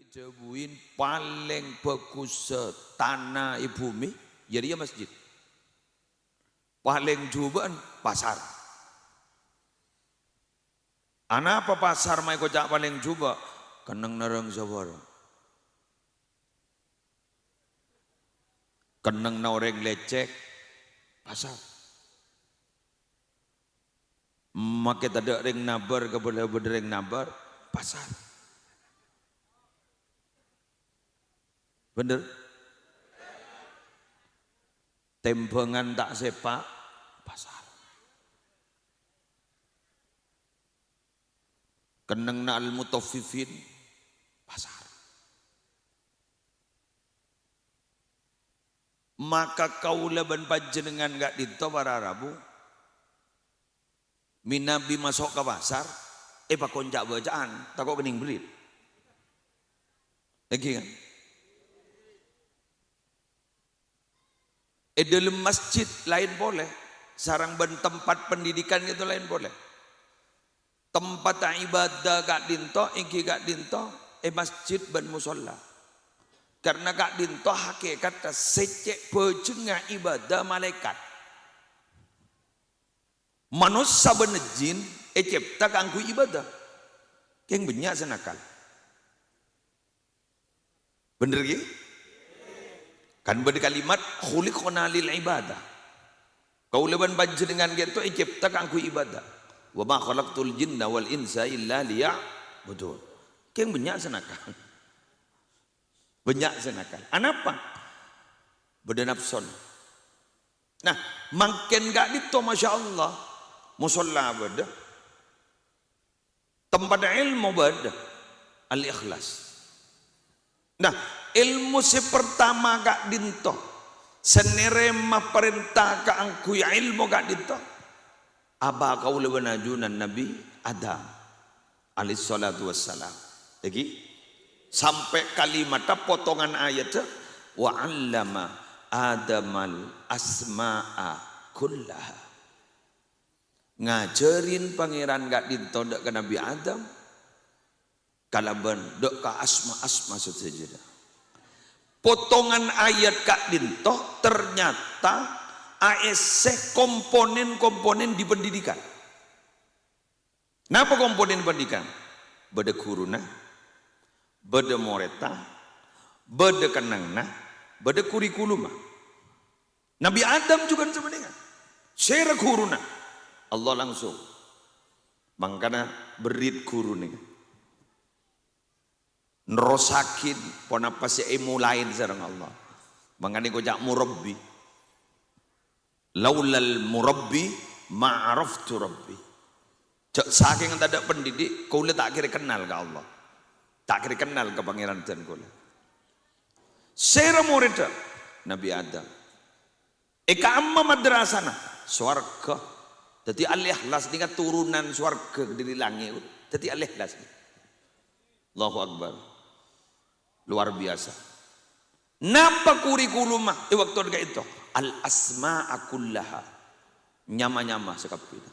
Jebuin paling bagus tanah bumi jadi ya masjid. Paling juban pasar. Ana apa pasar mai kocak paling juba keneng narang sabar. Keneng noreng lecek pasar. Make ada ring nabar kepada ring nabar pasar. Bener? Tembangan tak sepak pasar. Keneng na al-mutaffifin pasar. Maka kaula ban panjenengan gak dinto para Rabu minabi masuk ke pasar pak koncak bacaan takut kening berit lagi kan dalam masjid lain boleh sarang ben tempat pendidikan itu lain boleh tempat ibadah gak dinto iki gak dinto masjid ben musola karena gak dinto hakikat secek bejengah ibadah malaikat manusia benejin cipta kangku ibadah yang banyak senakal bener gitu kan ber kalimat khuliqna lil ibadah kau leban panjenengan gitu cipta kangku ibadah wa ma khalaqtul jinna wal insa illa liya'budun yang banyak senakal anapa beda nafsun nah makin gak itu masya Allah musola beda tempat ilmu beda al-ikhlas nah ilmu si pertama gak dinto senerema perintah ka angku ya ilmu gak dinto aba kau leban ajunan Nabi Adam alaihi salatu wassalam lagi sampai kalimat potongan ayat wa 'allama adamal asma'a kullaha ngajarin pangeran gak ditodok ke Nabi Adam kalaban dok ka asma sejadah potongan ayat kak dintoh ternyata ASC komponen-komponen di pendidikan. Napa komponen pendidikan? Beda kuruna, beda moreta, beda kenangna, beda kurikulum. Nabi Adam juga sebenarnya share kuruna. Allah langsung mangkana berit guru nih nerosakin ponapa si lain sareng Allah mangkana kojak murabbi laulal murabbi ma'araftu rabbi saking tak ada pendidik kau tak kira kenal ke Allah tak kira kenal ke pangeran dan kau sera murid Nabi Adam eka amma madrasana swarga jadi al-ikhlas ini kan turunan surga dari langit. Jadi al-ikhlas. Allahu Akbar. Luar biasa. Napa kurikulum waktu itu? Al-asma'a kullaha. Nyama-nyama sekapita.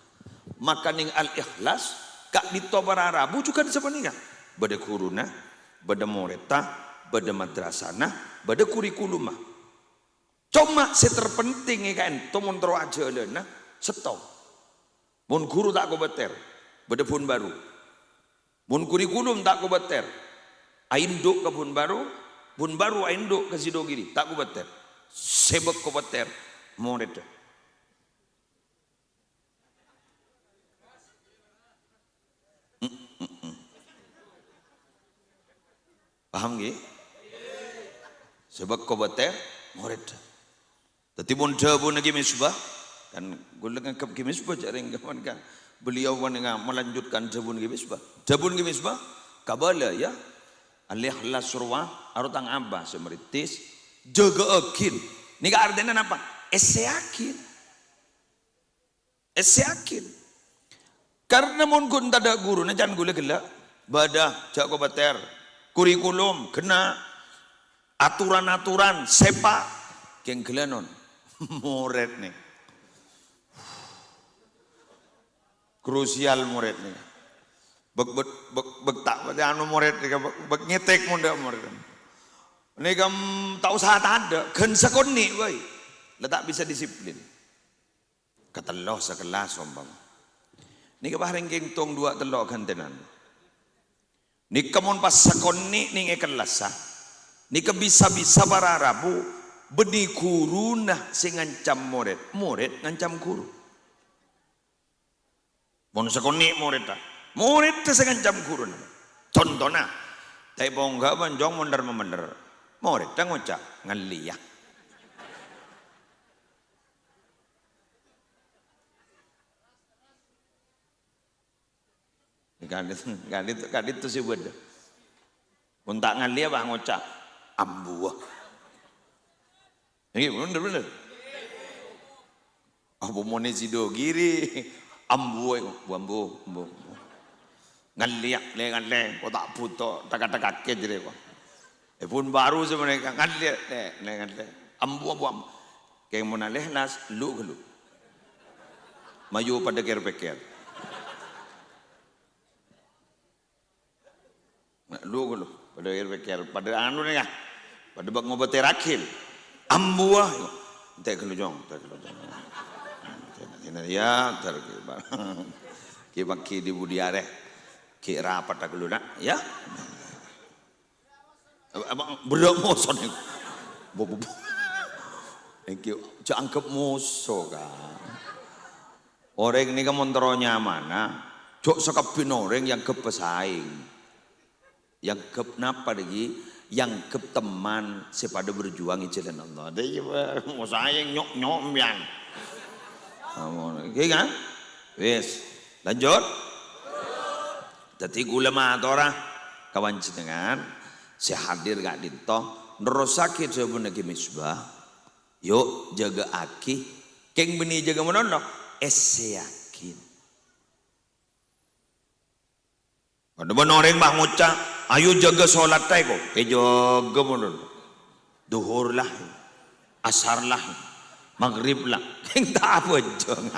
Maka ning al-ikhlas kak ditobar Arabu juga sebenarnya. Bada kuruna, bada moreta, bada madrasana, bada kurikulum. Cuma seterpenting kan tomon tero aja lena setau. Mun guru tak ko beter, beda pun baru. Mun kurikulum tak ko beter, ainduk ke pun baru ainduk ke sido giri, tak ko beter. Sebab ko beter, murid. Paham gak? Sebab ko beter, murid. Tadi mun jabun lagi misbah. Kan gulengan ke kimisbah jaring kawan kan beliau wanita melanjutkan jabun kimisbah kabala ya al-ikhlas surwa arutang abah semeritis jaga akin ini artinya apa yakin karena mun kun tada guru na jan gula gela badah jago bater kurikulum kena aturan-aturan sepa keng gela non murid nih krusial murid nih bek tak anu murid bek nyetek muda murid. Ini kam tak usah ada, kan sekoni woi. Letak bisa disiplin. Keteloh sekelas sombong. Ini kebaharing kengtong dua telok kantenan. Ini kamun pas sekoni ning kelas sah. Ini bisa para rabu beni guru nah sing ngancam murid ngancam guru. Mon sekoni murid ta. Murid sing ngancam guru nah. Contohnya, tai bongga banjong mondar-mondar. Murid ta ngocak ngaliak. Kadit tu si beda. Untak ngaliak bah ngocak ambuah. Ini bener. Apa mone sido giri ambuah ambu. Ngaliak le otak puto tak jere kok. Pun baru sebenarnya ngaliak le ambu. Kayak mau naleh nas lu. Maju pada ker-peker. Lu pada ker-peker pada anu ya. Pada bak ngobat terakil. Ambuah. Tak kelujong. Ya terkibar. Ki di budiare. Ki rapat tak keluna. Ya. Abang berak moson ni. Bobo. Thank you. Cangkep musuh kan. Orang ni kan montronya mana? Cok sekepin orang yang kepesaing. Yang kep napa lagi? Yang kep teman sepada berjuang di jalan Allah. Dia mau sayang nyok mian. Oke kan? Wes. Lanjut. Tadi ulama atora kawan jenengan. Saya hadir gak dinto nerosake coba nagi misbah yuk jaga aki keng beni jaga menono ese yakin ada orang bang ngucap ayo jaga sholat tay kok jaga menono duhur lah asar lah maghrib lah keng tak apa jeng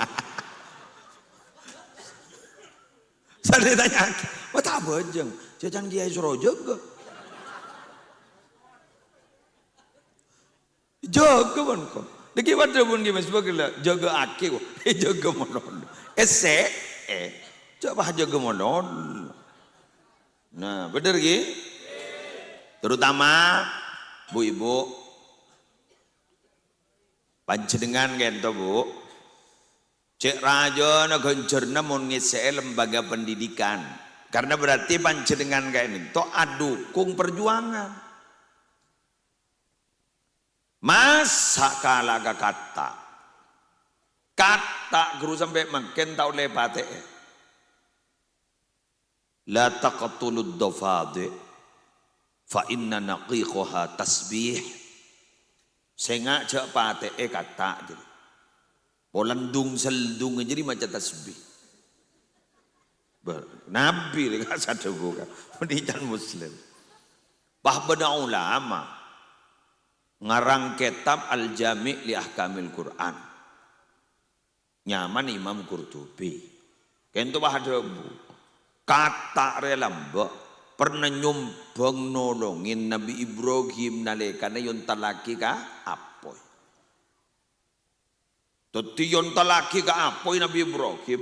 saya tanya apa tak apa jeng jajan dia suruh jaga jaga pun kok. Deki pada pun kita sebagai jaga aki kok. Jaga monon. Coba jaga monon. Nah, benar ki? Terutama bu ibu panjenengan gento bu. Cek raja na gencerna mun ngise lembaga pendidikan. Karena berarti panjenengan kayak ini to adukung perjuangan. Masa kalah kata guru sampai makin tau lepate la taqtulud dafadi fa inna naqiqaha tasbih senga cak pate kata jadi polandung seldung jadi macam tasbih nabi dengan satu gua pendidikan muslim bahbana ulama ngarang kitab Al-Jami' li Ahkamil Quran. Nyaman Imam Qurtubi. Kento bahada bu. Kata relamba pernah nyumbang nolongin Nabi Ibrahim nalekana yon talaki ka apoy. Toti yon talaki ka apoy Nabi Ibrahim.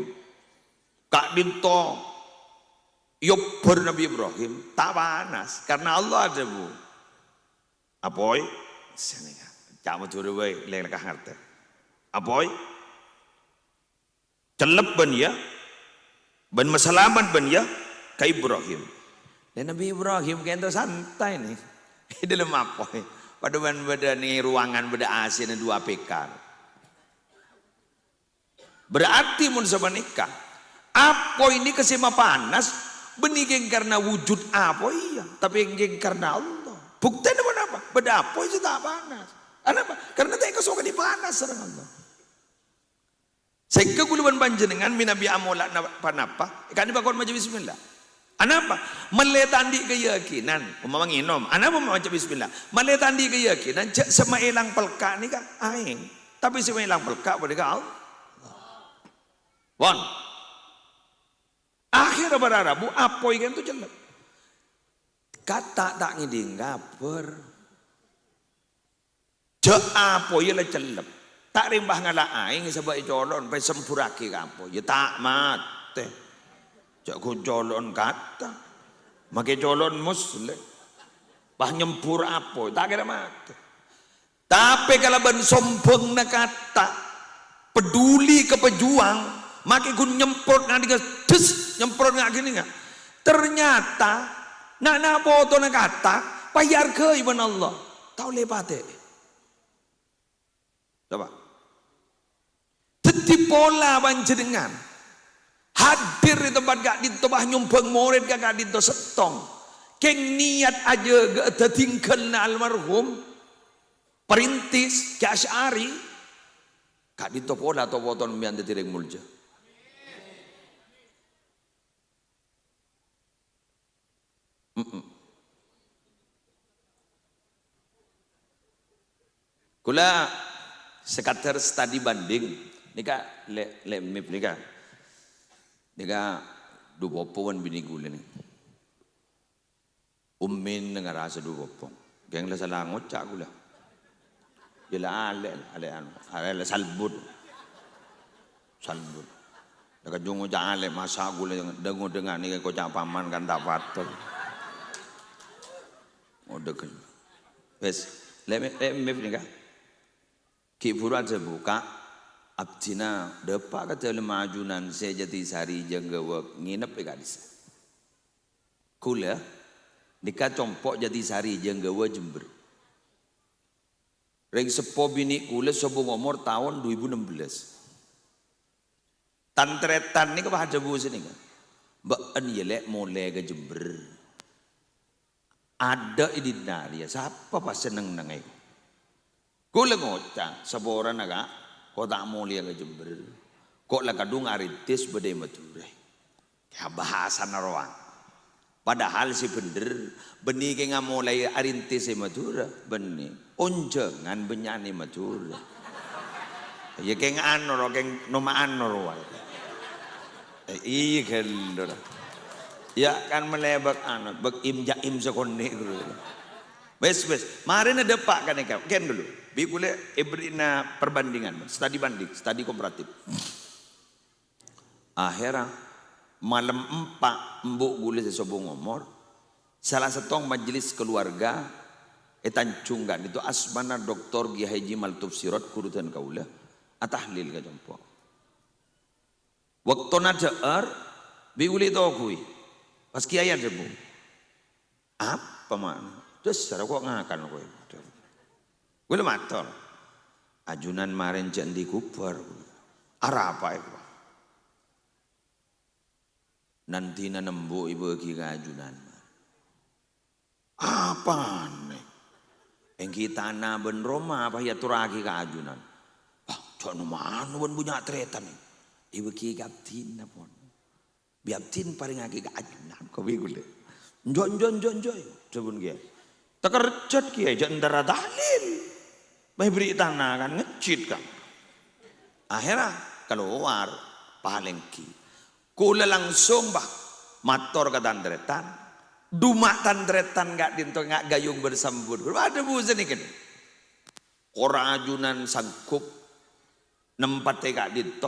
Kak dinto yobber Nabi Ibrahim tak panas karena Allah ada bu. Apoy senenga cak turu wae lek ngerti apoy celep ben ya ben masalaman ben ya ka Ibrahim dan Nabi Ibrahim kento santai nih dalam apoy pada ban beda nih ruangan beda AC dan 2 PK berarti mun sabanika apoy ini kesema panas benigeng karena wujud apoy iya tapi geng karena Allah bukti apa? Beda apoy itu tak panas. Kenapa? Karena tak kesukaan di panas serang Allah. Sehingga kuluban panjenengan minabi amola panapa? Kan bakal maju bismillah. Kenapa? Meletandi keyakinan. Umama nginom. Kenapa macam bismillah? Meletandi keyakinan. Sama elang pelka ni kan aing. Tapi sama elang pelka pada kau. Wan. Akhirnya berarabu apa ikan itu jelek. Kata tak ngiding gaper. Je apa ya lah jelek. Tak rimbah ngala aing sebab colon pe sempurake kapo. Ya tak mate. Jak ku colon kata. Make colon muslim. Bah nyempur apa tak kira mate. Tapi kalau ben sombong na kata peduli ke pejuang, make ku nyemprot ngadi des nyemprot ngak gini enggak. Ternyata nak foto na kata payar ke iban Allah. Tahu lepate. Coba. Teti pola panjenengan. Hadir di tempat gak di tempat nyumbang murid gak di to setong. Keng niat aja gak tertinggal na almarhum. Perintis ke Asy'ari. Gak di to pola to foton mian detireng mulja. Kula sekadar studi banding nika le mip nika dua popon bini gula nih ummin dengan rasa dua popon geng la salah ngocak gula jela ale salbut daga jongo jale masa gula dengo dengan nika kocak paman kan tak patut odekan wes le mip nika ki pura buka abdina depak kata lemajunan saya jati sari jenggawak nginep gadis. Kula dika compok jati sari jenggawa Jember. Reng sepo bini kula sobong umur tahun 2016. Tantretan ni ke bahasa bu sini kan. Mbak yelek mulai ke Jember. Ada idinaria siapa pas seneng nengai. Kula ngocak seboran agak kok tak mau lihat ke Jember. Kok lah kadung arintis badai mature. Ya bahasa narawang. Padahal si bener benih ke mulai arintis mature benih. Onjengan benyani mature. Ya keng anor keng noma anor wal. Iya kan. Ya kan melebak anor bak im sekone dulu. Bes mari na depak kan ika ken dulu. Bi boleh ibrina perbandingan, studi banding, studi komparatif. Akhirnya malam 4 mbok gule sesobong umur salah satu majelis keluarga Tanjungan itu asmana Dr. Kiai Haji Maltuf Sirot kurutan kaula atahlil ka jompo. Waktu najar bi uli to kui. Pas kiai ada bu. Apa mana? Terus cara kok ngakan kowe. Gue matur. Ajunan marin jandi kubar. Arah apa itu? Nanti nanembo ibu ki ajunan. Apa nih? Yang kita na ben Roma apa ya turagi ke ajunan. Ah, jangan mana ben punya tretan. Ibu ki kaptin pun. Biaptin paling lagi ke ajunan. Kau bigule. Jon. Cebun kia. Tekerjat kia jendera dalil. Mai beri tanah kan ngecit kan. Akhirnya keluar palengki. Kula langsung bah mator ke tandretan. Duma tandretan gak dinto gak gayung bersambut. Ada buzen ikan. Orang ajunan sangkup nempat gak dinto.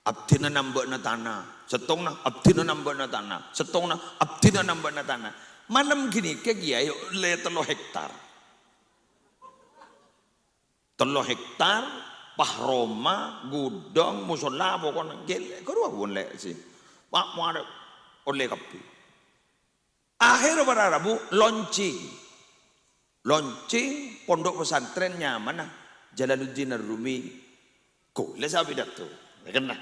Abdina nambah na tanah. Setong na abdina nambah na tanah. Setong na abdina nambah na tanah. Malam gini ke kiai le 3 hektar. 3 hektar, pahroma, gudang, musola, pokoknya gele. Kedua pun lek sih. Pak mau ada oleh kapi. Akhir berarabu launching pondok pesantrennya mana? Jalaluddin Ar-Rumi. Kok le sabi dak tu. Kena.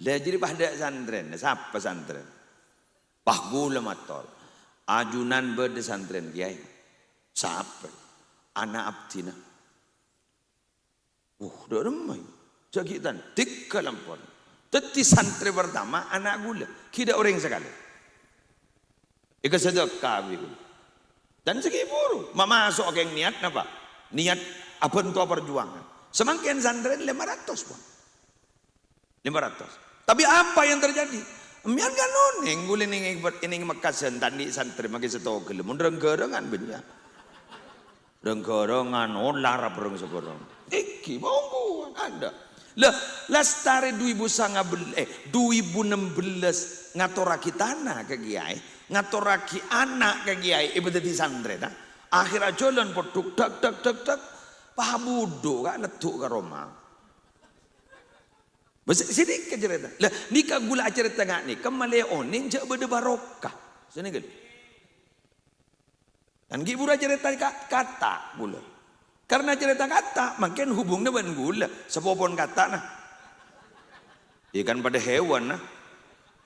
Le jadi pada pesantren, siapa pesantren? Pak gula mator. Ajunan berde pesantren kiai. Siapa? Anak abdina. Dah ramai. Jagitan, 3 lampor. Teti santri pertama anak gula. Kida orang sekali. Ika sedekah gula. Dan segi buru. Masuk ke niat apa? Niat apa untuk perjuangan. Semakin santri 500 pun. 500. Tapi apa yang terjadi? Mian kan oning gule ning Mekasan tandi santri magi setogel mun renggorongan benya. Renggorongan olar pereng seborong. Iki monggo ada. Lah lastare 2016 ngaturaki tanah ke kiai, ngaturaki anak ke kiai ibu dadi santri ta. Akhir jalan poduk dak pahabudo kan letuk ke Roma. Sedikit cerita. Lah nikah gula cerita ngak ni kemale oning jak berde barokah. Sini gel. Dan gibura cerita kata gula. Karena cerita kata makin hubungnya dengan gula. Sepopon kata nah. Ikan pada hewan nah.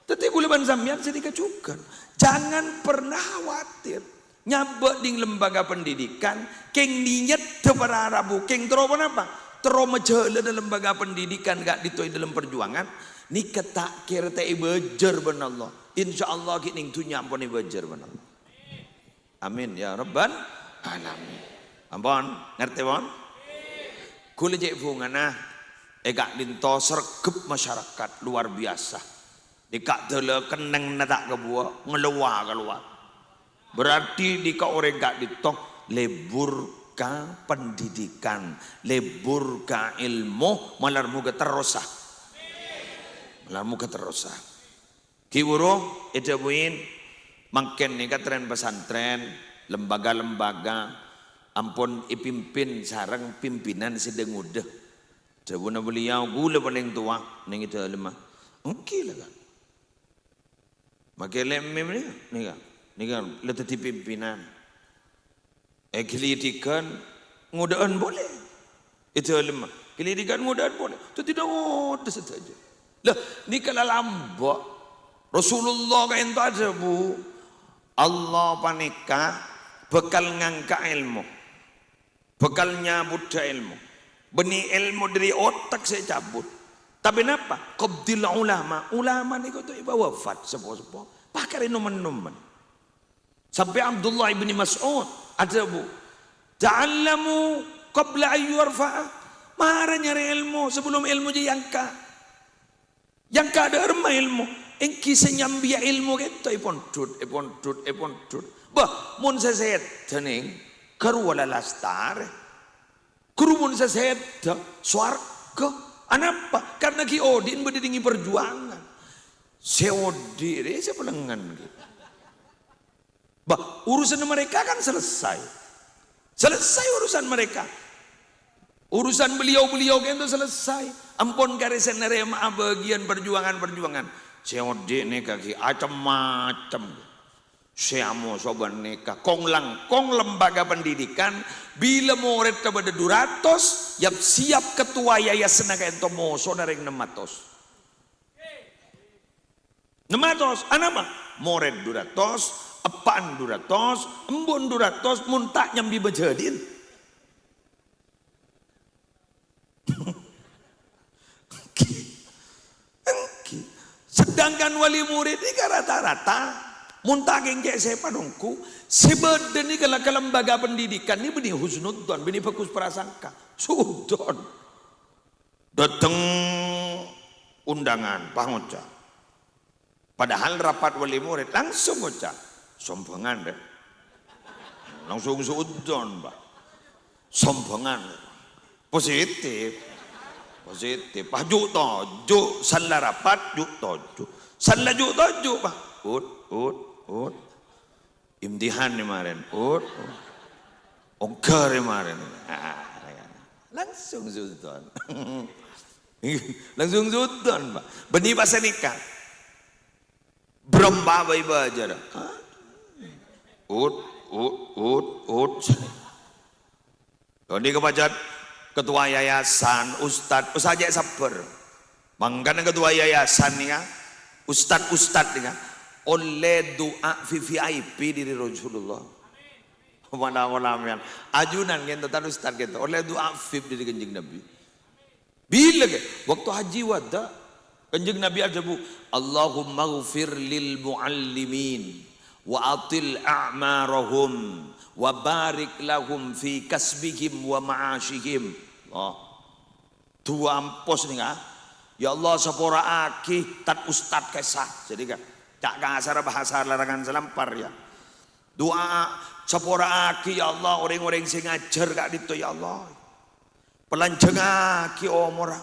Tetapi gula ban sampean sedikit juga. Jangan pernah khawatir. Nyabek di lembaga pendidikan keng niat para Arabu keng teropon apa? Teromejele dalam lembaga pendidikan gak ditoi dalam perjuangan ni ketak kira teh bejer ben Allah insyaallah kining tunya ampun bejer ben Allah amin ya rabbal alamin ampun ngerti bon kula jek fungana gak dinto sergep masyarakat luar biasa dikak tele keneng natak kebuah ngeluar keluar berarti dika orang gak ditong lebur pendidikan lebur ka ilmu malar muga terusah kiwuro itu buin makin nih tren pesantren lembaga-lembaga ampun ipimpin sarang pimpinan sedang udah jabuna beliau gula paling tua ning itu lemah oke lah kan makin lemem nih kan letak di pimpinan kelitikan ngudaan boleh itu lemah kelitikan ngudaan boleh itu tidak ada saja lah ni kalau lambak Rasulullah kan itu ada bu Allah panika bekal ngangka ilmu bekalnya Buddha ilmu benih ilmu dari otak saya cabut tapi kenapa qabdil ulama ni kau tu iba wafat sepo-sepo pakai nomen-nomen sampai Abdullah ibni Mas'ud ada bu ta'allamu qabla ayyurfa'a mara nyari ilmu sebelum ilmu je yang ada erma ilmu engki senyambia ilmu kita ipon tut bah mun seset tening karu wala lastar kuru mun seset swarga anapa karena ki odin berdingi perjuangan seodire sepelengan gitu bah urusan mereka kan selesai urusan mereka urusan beliau itu selesai ampun karisan nerema bagian perjuangan seode ne kaki macam seamo soban neka kong lembaga pendidikan bila murid kepada 200 siap ketua yayasan ento moso dari 600 anama murid 200 apaan 200 embun 200 muntak nyambi bejadin sedangkan wali murid ini rata-rata muntak gengke saya panungku sebeden ini ke lembaga pendidikan ini benih husnudzon benih bagus prasangka sudon datang undangan pangoca padahal rapat wali murid langsung ngocak sombongan deh langsung sudon pak sombongan positif juk tojo salah rapat juk tojo salah juk tojo pak ut imtihan kemarin ongkar kemarin langsung sudon pak benih bahasa nikah berempat bayi bajar Ini kepacat ketua yayasan ustad saja sabar mangkana ketua yayasan nih ustad nih oleh doa VIP dari Rasulullah mana ulama ajunan gitu tan ustad gitu oleh doa VIP dari kanjeng Nabi bila ke waktu haji wada kanjeng Nabi ada bu Allahumma ghfir lil muallimin wa atil a'marahum wa barik lahum fi kasbihim wa ma'ashihim. Oh, dua ampos nih Ya Allah sepora aki tat ustad kesah. Jadi kan cak kasar bahasa larangan selampar ya. Doa sepora aki ya Allah orang-orang sing ngajar kak dito ya Allah. Pelanjeng aki omora.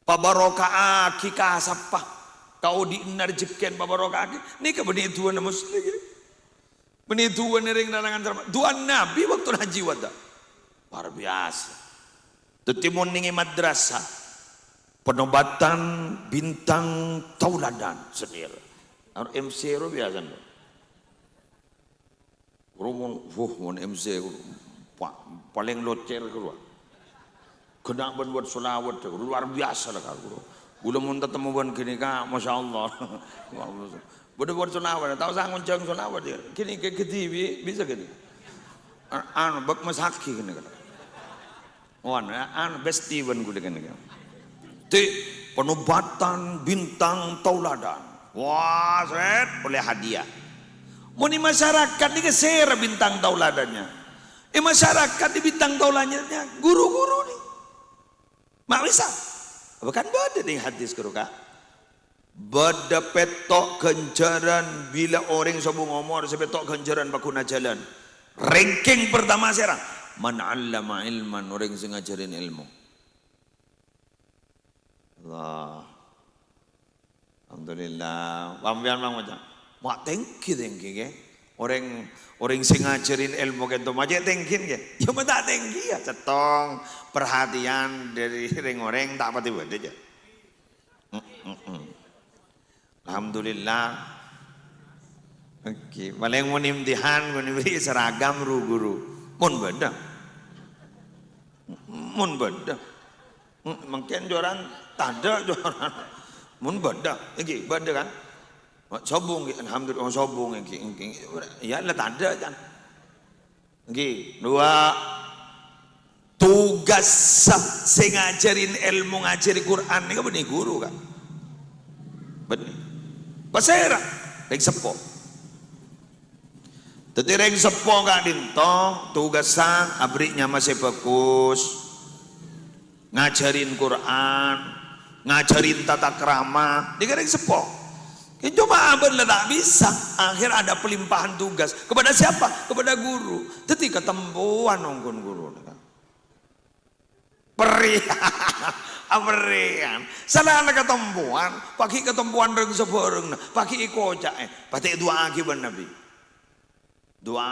Pabaroka aki kasapa. Kau diinarjibkan pabaroka aki. Ini kebenituan muslim. Benituan ring larangan selampar. Doa Nabi waktu haji wada. Luar biasa. Tetimun ningi madrasah. Penobatan bintang tauladan senil. MC ro biasa. Rumun mun MC paling locer keluar. Kena buat selawat luar biasa lah kalau. Gula mun ketemu ban gini ka masyaallah. Buat selawat tahu sangun jeng selawat dia. Gini ke gede bisa gini. Anu bak masaki gini kan. Wan anu best even gula gini kan. Penobatan bintang tauladan. Wah, set boleh hadiah. Mau di masyarakat ini keser bintang tauladannya. Masyarakat di bintang tauladannya guru-guru nih. Mak bisa. Bukan beda nih hadis guru kak. Beda petok ganjaran bila orang sobong ngomor sepetok ganjaran bakuna jalan. Ranking pertama sekarang. Man 'allama ilman orang sing ngajarin ilmu. Allah. Alhamdulillah. Pambian bang macam. Mak tengki ke. Orang sing ngajarin ilmu gitu macam tengkin ke. Ya mata tengki ya. Cetong perhatian dari orang tak pati buat aja. Alhamdulillah. Oke. Paling mau imtihan, mau beri seragam guru. Mun beda. Mun beda. Mungkin joran tanda joran mun beda iki beda kan sobong alhamdulillah sobong iki ya lah tanda kan iki dua tugas sing ngajarin ilmu ngajari Quran niku benih guru kan benih pasera rek sepo dadi rek sepo gak dinto tugasan abriknya masih bagus ngajarin Quran, ngajarin tata krama, dikereng sepok. Cuma abad tak bisa. Akhir ada pelimpahan tugas kepada siapa? Kepada guru. Jadi ketempuan nongkon guru. Perian. Salah ada ketempuan. Pakai ketempuan reng seboreng. Pakai kocak. Pakai dua akibat Nabi. Dua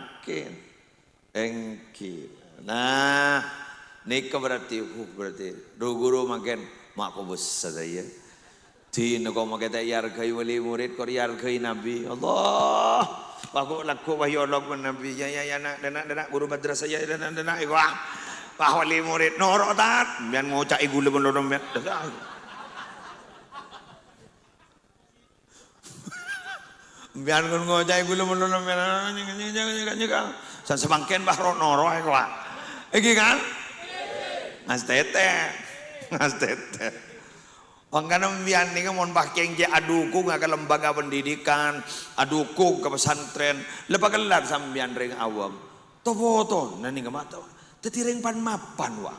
akil. Engkil. Nah. Nika berarti guru makin mak ko bos saya. Di nako makita yargai wali murid ko yargai Nabi. Allah. Aku laku wahyu Allah Nabi. Ya dana guru madrasah ya dana wah. Pak wali murid norok tat. Bian mau cak igu lebon lodom ya. Bian kun ngocak igu lebon lodom ya. San semangken bahro norok wah. Iki kan? Mas tete. Wangkana mbian nih mon pakai je aduku ke lembaga pendidikan, aduku ke pesantren, lepas kelar sambian ring awam. Topoto, nani ngamata. Tetireng pan mapan wa.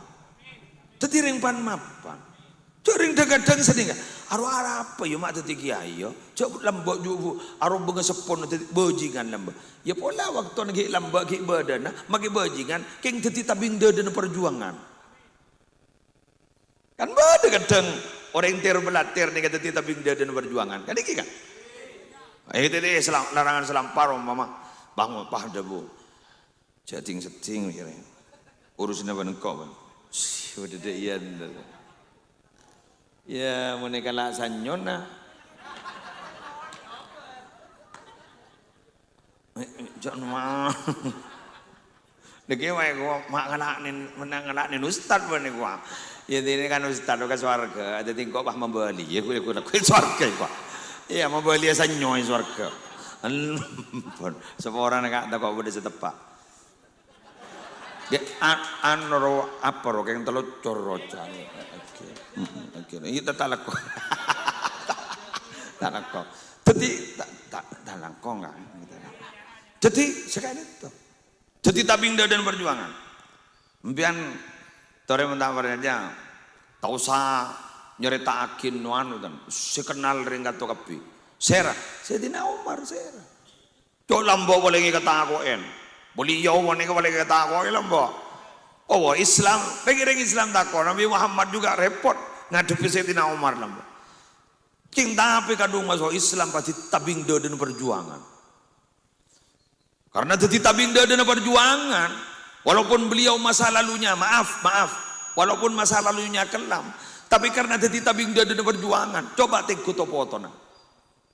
Tetireng pan mapan. Curing dagadang sedingga. Aru apa yo mak teti kiai yo. Cok lembok jubu aru benga sepon teti bajingan lembok. Ya pola waktu nagi lembok ki badana, maki bajingan keng teti tabing dadan perjuangan. Kan beda kadang orang ter belatir nih kata kita bingda dan perjuangan kan iki kan itu deh larangan selampar mama bangun pah debu setting urusin apa engkau kan sudah deh iya ya mereka lah sanyona jangan mah Deki wae gua mak ngalanin ustad bane gua. Ya ini kan ustad ke swarga, dadi kok pah membeli. Ya kuwi swarga kok. Iya membeli sanyoy swarga. Ampun, sepora nek tak kok beda setepak. Ya anro apa ro keng telu corocan. Oke. Iki tetalek kok. Talak kok. Dadi tak talak kok enggak. Jadi sekali itu. Jadi tabing dan perjuangan. Mbian tore mentawar aja. Tak usah nyeritakin anu dan sekenal ringkat to kapi. Sera, Sayyidina Umar sera. Cok lambo boleh kata aku en. Beliau boleh kata aku lambo. Oh Islam, reng Islam tak kau. Nabi Muhammad juga repot ngadepi Sayyidina Umar lambo. King tapi kadung masuk Islam pasti tabing dan perjuangan. Karena jadi tabing dan perjuangan, walaupun beliau masa lalunya maaf, walaupun masa lalunya kelam, tapi karena jadi tabing dan perjuangan, coba teguh topotona.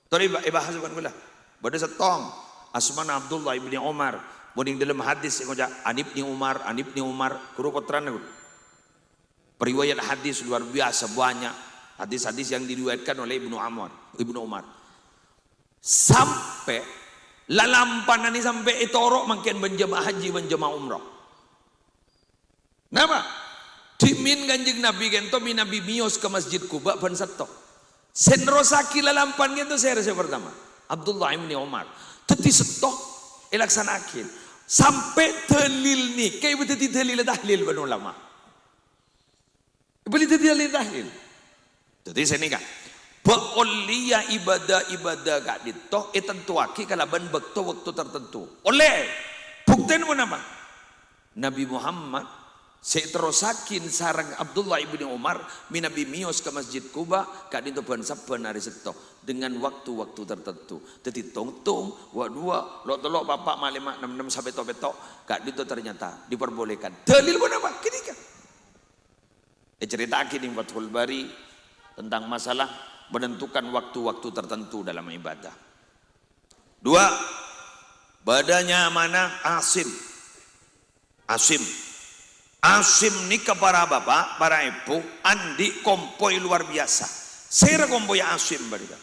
Tadi bahas bukan gula. Pada setong Asman Abdullah ibni Umar, boding dalam hadis yang ngajak Anibni Umar, kuru potran. Periwayat hadis luar biasa banyak hadis-hadis yang diriwayatkan oleh Ibnu Umar. Sampai lalampan ini sampai itorok makin menjemaah haji menjemaah umrah. Kenapa? Dimin Kanjeng Nabi gento Nabi mios ke Masjid Kuba ban setok. Senrosaki lalampan gitu saya pertama. Abdullah bin Umar. Teti setok ilaksanakin sampai telil nih kayak betul telil tahlil ban ulama. Beli telil tahlil. Jadi saya nikah. Ba'oliya ibadah gak ditoh tentuaki kalaban waktu tertentu. Oleh buktiin mana apa? Nabi Muhammad seterosakin sarang Abdullah ibni Umar minabi mios ke Masjid Kuba gak dito ban hari seto dengan waktu-waktu tertentu. Jadi tong dua lo telok bapak malima 66 sampai topetok gak dito ternyata diperbolehkan. Dalil mana apa? Kini kan? Cerita akhir di Fathul Bari tentang masalah menentukan waktu-waktu tertentu dalam ibadah. 2. Badannya mana? Asim ni para bapak, para ibu, andi kompoi luar biasa. Sera kompoi Asim berita.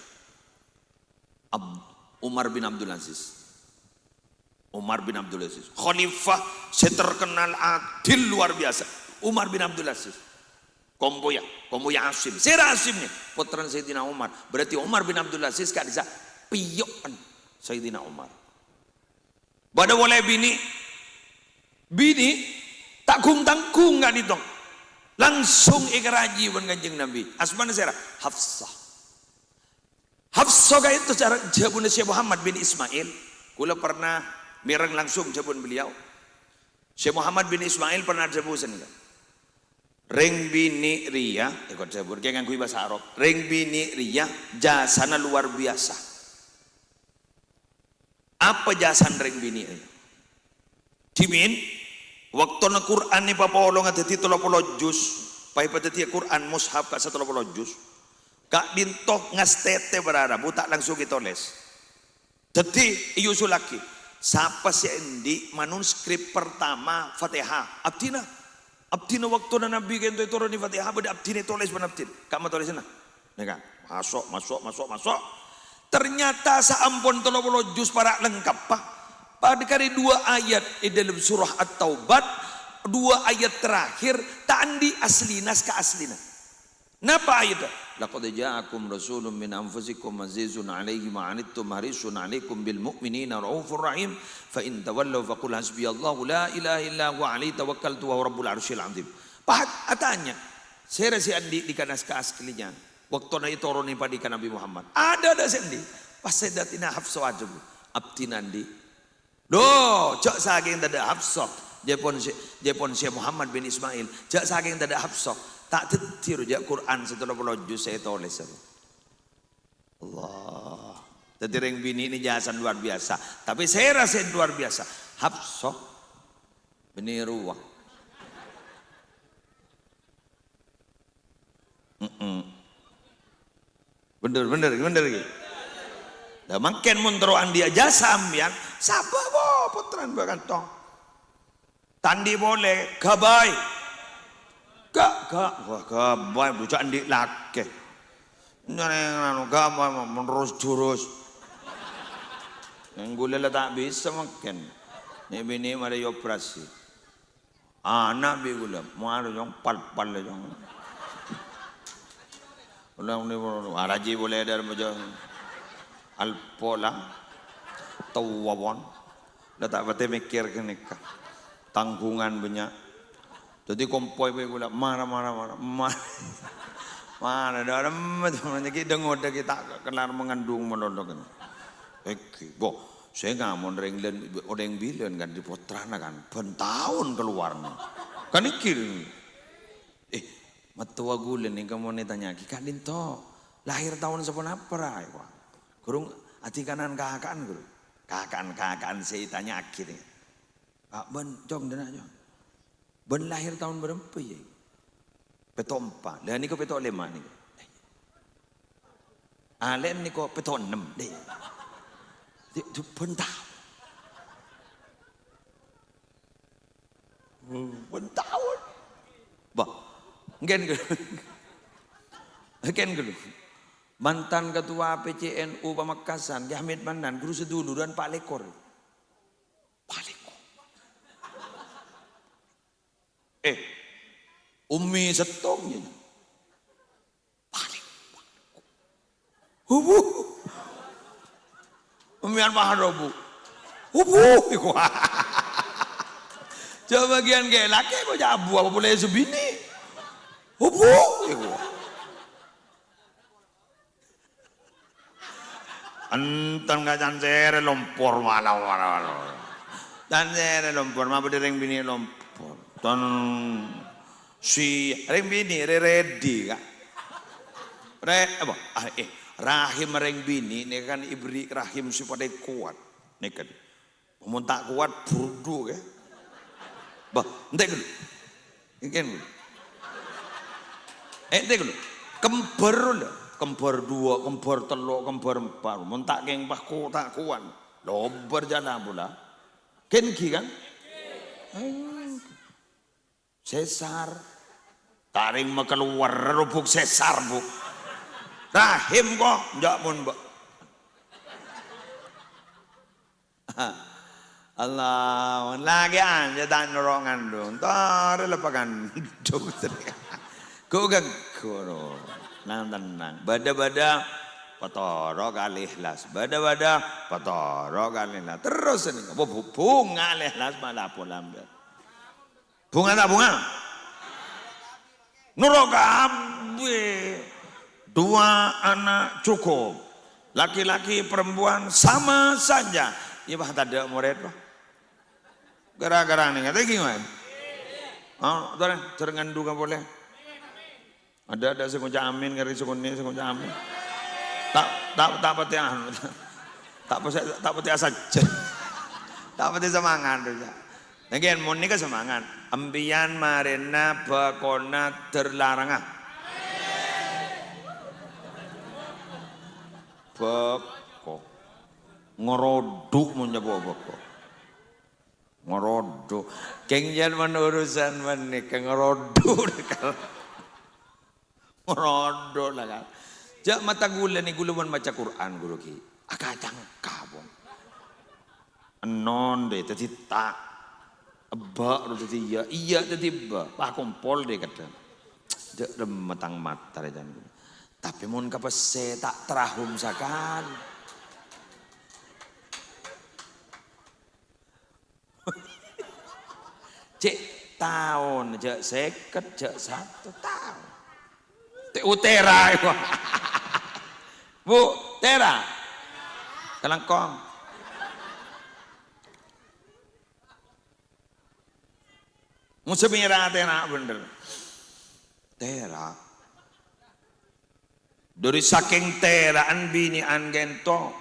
Umar bin Abdul Aziz. Khalifah seterkenal adil luar biasa. Umar bin Abdul Aziz. Komboya Asim. Sera Asim nih, putra Sayyidina Umar. Berarti Umar bin Abdul Aziz gak bisa piyokan Sayyidina Umar. Pada boleh bini tanggung gak ditong. Langsung ikraji ban Kanjeng Nabi. Asmana sera Hafsah gak itu cara jabun Syekh Muhammad bin Ismail. Kula pernah mireng langsung jabun beliau. Syekh Muhammad bin Ismail pernah jabusan enggak? Ring bini ria, ikut jabur kayak nganggo bahasa Arab. Ring bini ria jasana luar biasa. Apa jasan ring bini ria? Dimin waktu na Quran ni papolo nga dadi 30 juz, pai dadi Quran mushaf ka 30 juz. Kak dintok ngastete berada buta langsung ditulis. Dadi iyo sulaki. Sapa si endi manuskrip pertama Fatihah Abdina waktu na Nabi kento turun di Fatihah pada abdina tulis ban abdin. Kamu tulis na. Neka, masuk. Ternyata saampun 30 juz para lengkap pak. Pada kali 2 ayat di dalam surah At-Taubat, 2 ayat terakhir tandi aslinas ke aslina. Napa ayat? Laqad ja'akum rasulun min anfusikum azizun 'alaihi ma 'anittum harisun 'alaikum bil mu'minina raufur rahim fa in tawallaw faqul hasbiyallahu la ilaha illa huwa 'alaihi tawakkaltu wa rabbul 'arsyil 'azim. Pahat atanya. Sera si andi di kanas ka aslinya. Waktu na iturun ni padikan Nabi Muhammad. Ada sendi. Pas sedatina Hafsah ajab. Abtinandi. Loh, cak saking tada Hafsah. Jepon Syekh Muhammad bin Ismail. Cak saking tada Hafsah. Tak tetir je Quran setelah juz saya tulis. Allah. Jadi ring bini ini jasan luar biasa. Tapi saya rasa luar biasa. Hafsah beniruah. Bener gitu. Dah makin munteroan dia jasa ambian. Sabar boh putran berkantong. Tandi boleh gabai. Gak, wah gabai bucak andik laki. Nang gabai menerus jurus. Yang gula tak bisa makan. Ni bini mari operasi. Anak bi gula, mau yang pal yang. Ulang ni araji boleh ada macam alpola, tawawon. Dah tak betul mikir kenika. Tanggungan banyak. Jadi kompoi pe gula marah. Mana ada macamnya kita dengar kita kelar mengandung melodok. Bo, saya nggak mau orang bilang kan di potrana kan, pentahun keluarnya. Kan ikir. Matua gulen nih kamu nih tanya, kikadin to lahir tahun sepon apa rai? Kurung hati kanan kakaan guru, kakaan saya tanya akhirnya. Pak Ben, jong dan aja. Ben lahir tahun berapa ya? Peto 4, dan ini kok peto 5 nih. Alen ini kok peto 6 deh. Itu pentah. Pentahun. Bah, gen gelu. Mantan ketua PCNU Pamekasan, Hamid Mandan, guru seduluran Pak Lekor. Pak Lekor. Umi setongnya. Paling. Hubu. Umi Al-Mahrobu. Hubu. Coba bagian kayak laki kok jabu apa boleh sebini. Hubu. Antan gak cancere lompor malah. Cancere lompor, apa dereng bini lompor. Ton si reng bini ready kak rahim reng bini ini kan ibri rahim supaya kuat nih kan mau tak kuat burdu ya bah entek dulu ingin dulu entek dulu kembar lah kembar 2 kembar 3 kembar 4 mau tak keng bah tak kuat lo berjalan pula kenki kan sesar taring keluar rubuk sesar bu rahim kok enggak pun bu Allah lagi aja dan norongan dong tar lepakan dokter kugak koro nang tenang bada patoro kali ikhlas bada patoro kali ikhlas terus ini bunga ikhlas malah pulang bunga tak bunga? Nurokabe 2 anak cukup. Laki-laki perempuan sama saja. Iya bah tak ada murid bah. Gara-gara nih kata gimana? Oh, tuan cerengan duga boleh. Ada sengaja amin ngeri sekundi sengaja amin. Tak pati anu. Tak pati saja. Tak pati semangat saja. Lagian mau nikah semangat. Ambian marina bakona terlarang. Bako ngeroduk menjadi bako. Ngeroduk. Kengjan menurusan menikah ngeroduk. Ngeroduk lah kan. Jak mata gula ni gula baca Quran guru ki. Akacang kabon. Non deh tadi tak. Abak tadi iya tadi ba pak kompol deh kata dek remetang mata dan tapi mon kapas saya tak terahum sakan cek tahun cek seket cek 1 tahun utera bu tera kelangkong Musimira tera bener. Tera. Dari saking teraan bini angento.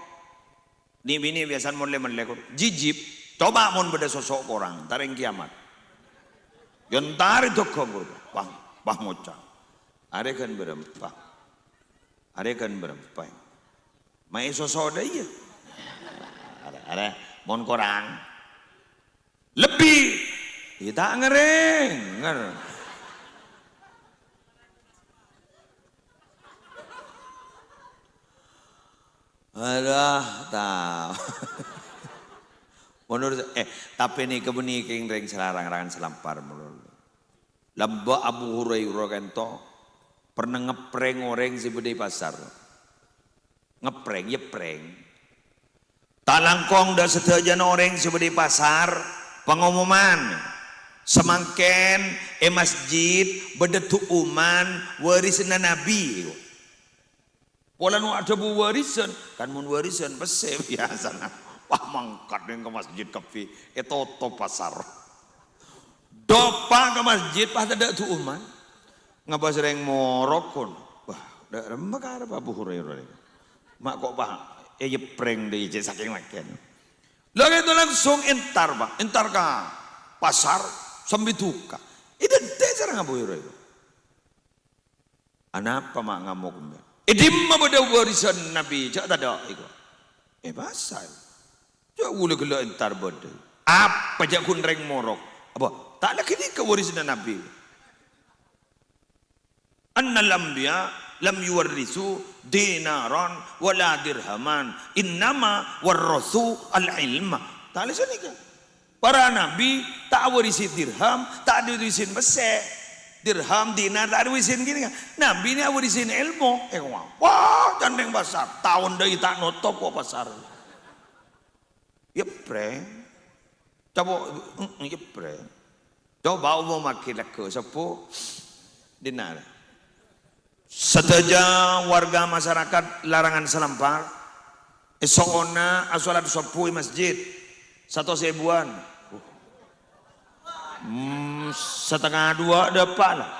Ni bini biasa mulai melekor. Jijib. Coba mon beda sosok orang. Taring kiamat. Gentar itu kabur. Bah moca. Arekan berempah. Arekan berempah. Mai sosok dia. Ada. Mon korang. Lebih. Kita ngering. Alah, tahu. Menurut tapi ini kebeniking ring selarang-rangan selampar menurut. Lamba Abu Hurairah kento pernah ngepreng orang si bedai pasar. Ngepreng, yepreng. Talangkong dah sedajan orang si bedai pasar pengumuman. Semangken masjid bedetu uman warisan Nabi. Pola nu ada bu warisan kan mun warisan bese biasa nah. Wah mangkat ke masjid kafe toto pasar. Dopa ke masjid pas ada tu uman ngapa sering morokon. Wah, dak rembak arep Abu Hurairah. Mak kok bah yepreng deui saking makan. Lalu itu langsung entar bah, entar ke pasar sambil tuka. Itu cara Abu Hurairah. Anapa mak ngamuk mbak? Dimma pada warisan Nabi, cak tak ada itu. Pasal. Cak gula gula entar bodoh. Apa cak kunreng morok? Apa? Tak lagi ni ke warisan Nabi. Annal anbiya lam yuwarrisu dinaran wala dirhaman. Innama warrasu al-ilma. Tak lagi ni ke? Para nabi tak warisi dirham, tak warisin besek. Dirham, dinar, tak ada warisin gini kan. Nabi ini warisin ilmu. Wah, jandeng pasar. Tahun dari tak notop kok pasar. Yepreng. Coba, yepreng. Coba Allah makin laka. Sepuh, dinar. Seteja warga masyarakat larangan selampar. Esokona asolat sepuh masjid. 1.000 setengah 2 dapat lah.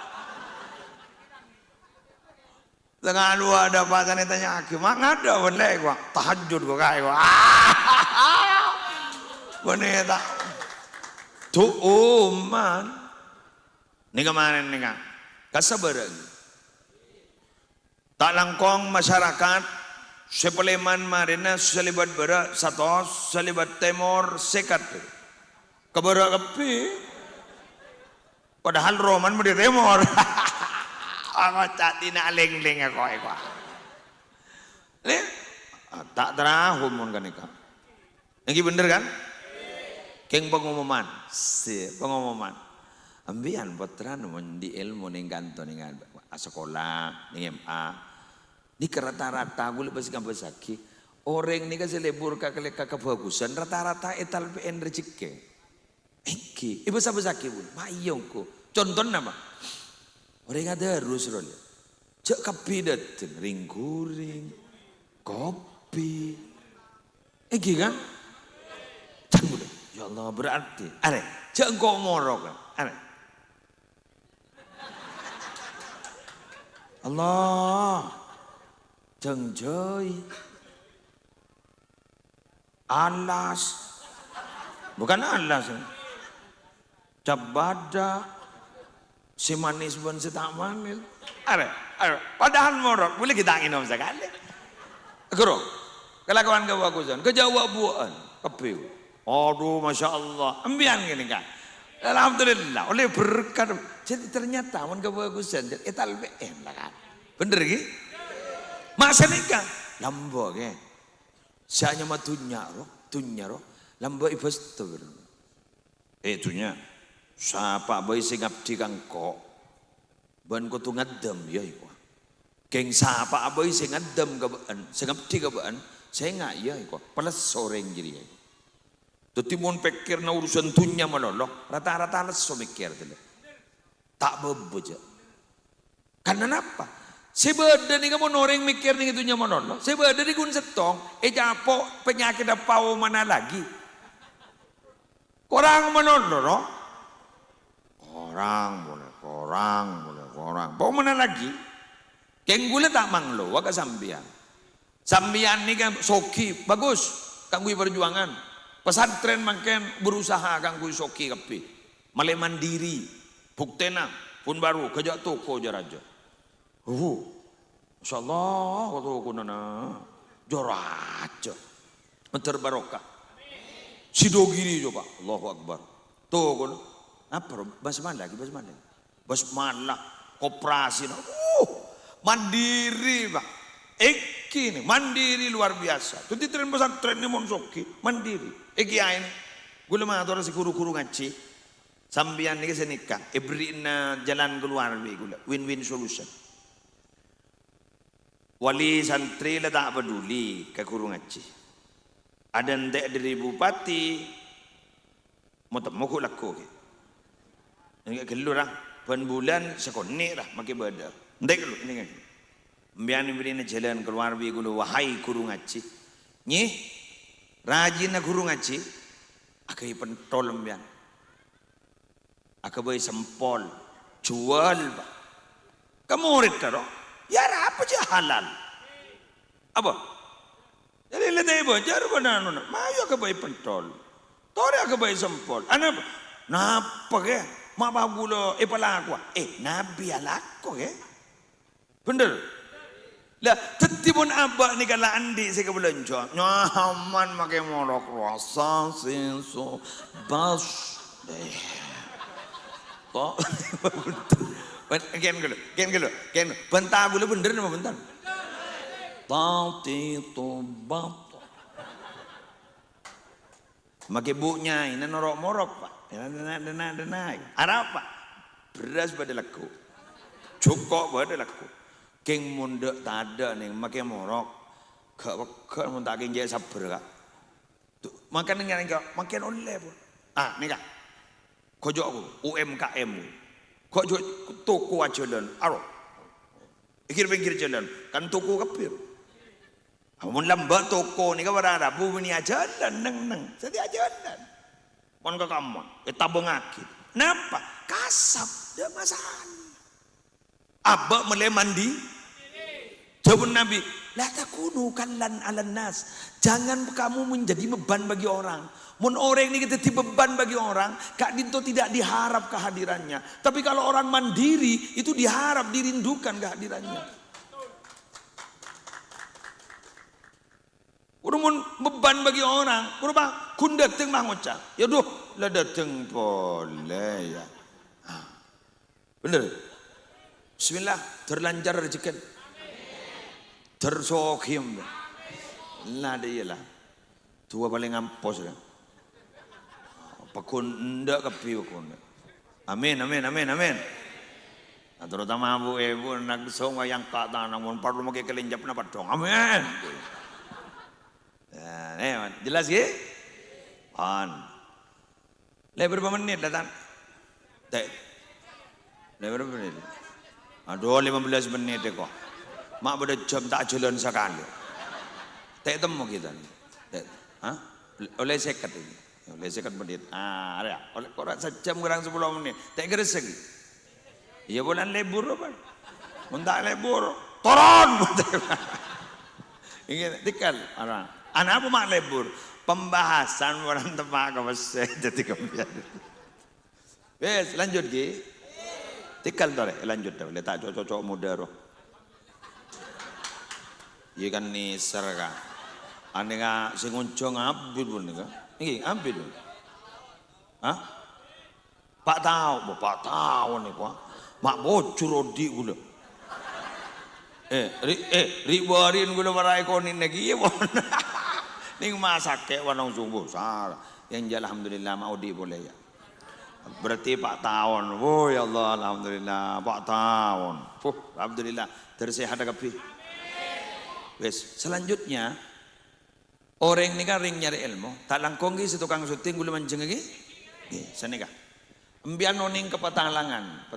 Setengah 2 dapat kan tanya aku. Mak ngada bener gua. Tahajud gua kayak gua. Bener tak. Tu uman. Ni kemarin ni kan. Kasabaran. Tak langkong masyarakat. Sepeleman marina selibat berat satu selibat temor sekat. Keberak kepi. Padahal Roman mau ditemor. Aku tak tina leng-leng aku. Ni tak terahum mon kan ika. Yang bener kan? Keng pengumuman, pengumuman. Ambian potran mon di ilmu ning kantor ning sekolah ning MA. Di rata-rata gue lepas kampus lagi. Orang ni kan selebur kakak kebagusan rata-rata etal PN rezeki. Iki, ibu sabu sakit pun, mayongku. Contoh nama, orang ada harus rol. Cek kopi dateng, ring-guring, kopi. Iki kan? Canggung deh. Ya Allah berarti. Are, cek engkau ngorok kan? Are. Allah, jengjoy, alas, bukan alas. Cabada, si manis pun si tak manis. Are, padahal morok, boleh kita angin sekali. Guru, kelakuan kebagusan, kejawab buan, kepiu. Aduh, masya Allah, ambian gini kan. Alhamdulillah, oleh berkat. Jadi ternyata mon kebagusan, etal BM lah kan. Bener gitu? Masa nikah, lambo ke. Saya mah tunya roh, lambo investor. Tunya. Sapa boy sing abdi kang kok ban ko tu ngadem ya iku keng sapa boy sing ngadem ka ban sing abdi ka ban saya ngak ya iku peles soreng jadi ya dadi mun pikir na urusan dunya malolok rata-rata leso mikir tele tak beboja karena apa sebeda ni kamu noreng mikir ni dunya malolok sebeda di gun setong japo penyakit apa mana lagi kurang malolok orang. Bawa mana lagi? Keng gula tak manglo, waka sambian. Sambian ni kan soki, bagus. Kangui perjuangan. Pesantren makin berusaha kangui soki kapi. Malai mandiri, buktena, pun baru, kerja toko jaraja. Masya Allah, toko nana. Joraja. Menter barokah. Sidogiri coba, Allahu Akbar. Toko apa basmalah lagi basmalah koperasi mandiri pak eki nih mandiri luar biasa tuh di tren pesantren ini monsoki mandiri eki ain gue lemah tuh si kuru ngaji sambian nih senikah ibrina jalan keluar gue win-win solution wali santri lah tak peduli ke kuru ngaji ada ndek dari bupati mau tak mau laku Ini gelu lah. Ben bulan sekonik lah makin badar. Ndek lu ini kan. Mbian bini jalan keluar bi gulu wahai guru ngaji. Nyi rajin guru ngaji. Akai pentol mbian. Akai boy sempol jual ba. Kamu murid taro. Ya apa je halal. Apa? Jadi ledai bojar benar nuna. Mayu akai boy pentol. Tore akai boy sempol. Anak napa ke? Mak bagulo pala aku. Nabi alako ke? Bener. Lah tetipun abak ni kala andi saya belanja. Nyaman makai morok rasa senso bas. Kok Ken gelo. Bentar gula bener nama bentar. Tati tobat. Makai buknya ini norok morok pak. Dana. Arab pak. Beras pada laku. Cukup pada laku. Keng mundek tak ada nih makai morok. Kek mun tak keng jaya sabar kak. Makan dengan kak. Makan oleh pun. Nih kak. Kojok aku. UMKM. Kojok toko ajalan. Aro. Pikir jalan. Kan toko kapir. Mun lambat toko ni kak berada. Bu ni ajalan. Neng. Jadi ajalan. Pon ke kamon, tabung akid. Kenapa? Kasap, dia masalah. Abak mulai mandi. Jawab Nabi, la takunu kallan 'alan nas. Jangan kamu menjadi beban bagi orang. Mun orang ini kita beban bagi orang, kak dinto tidak diharap kehadirannya. Tapi kalau orang mandiri itu diharap, dirindukan kehadirannya. Urumun beban bagi orang, kurang kun dateng mah ngocak. Ya doh, lah dateng boleh ya. Bener. Bismillah, terlancar rezeki. Tersokhim. Lah dia lah. Tua paling ngampos lah. Pakun ndak kepi pakun. Amin. Nah, terutama ibu nak song yang kata namun perlu makai kelinjap napa dong. Amin. Jelas ke? Berapa menit datang? Berapa menit? Aduh 15 menit kok. Mak pada jam tak jalan sekali. Tak temu kita. Oleh sekat ini. Oleh sekat menit. Ada. Oleh korang sejam kurang 10 menit. Tak keres lagi. Ya bulan lebur apa? Muntak lebur. Turun. Ini tikal orang. Anak apa mak lebur? Pembahasan orang temak ke mesej jadi kemudian. Wes lanjut ki. Tikal tore lanjut dah. Tak cocok muda roh. Iya kan ni serga. Ane ka sing uncong abid pun ni ka. Iki abid. Hah? Pak tahu ni ko. Mak bocor odi gula. Ribuarin gula marai konin lagi ya bon. Ning masak ke wanong subuh salah. Yang jalan alhamdulillah mau di boleh ya. Berarti 4 tahun. Oh ya Allah alhamdulillah 4 tahun. Alhamdulillah tersehat kapi. Wes selanjutnya orang ni kan ring nyari ilmu. Tak langkong gi tukang syuting gula mancing lagi. Sini kah? Embian noning ke petalangan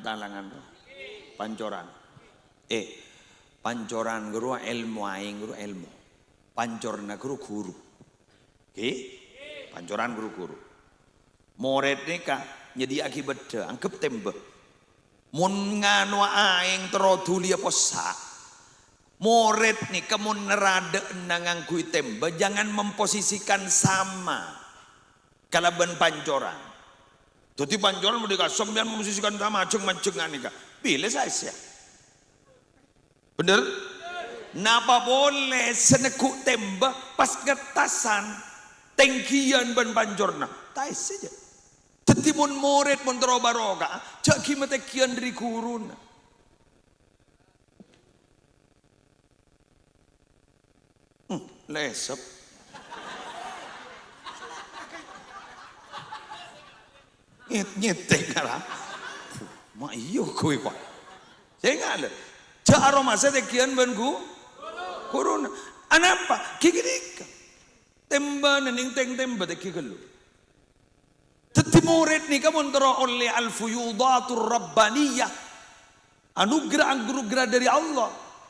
Pancoran. Pancoran guru ilmu aing guru ilmu. Pancorna guru. Pancoran guru. Moret ni kah jadi akibat angkep tembak. Mun nganu aing teroduli apa sak. Moret ni kamu nerada nangang kui tembak jangan memposisikan sama kalaban pancoran. Jadi pancoran mau dikasih sembilan memposisikan sama maceng-macengan ni kah. Pilih saya. Bener? Napa boleh senekuk tembak pas getasan tengkian ban pancorna. Tai saja. Tetimun moret pun teroba-roga. Cak kimatekian dari kurun. Lesep. Nyetek kara. Mak iyo kowe kok. Saya nggak cak aroma saya tekian ban kurun. Anapa? Kikidik. Temba nening teng temba teki gelu. Teti murid ni kamu antara oleh al-fuyudatur rabbaniyah. Anugerah dari Allah.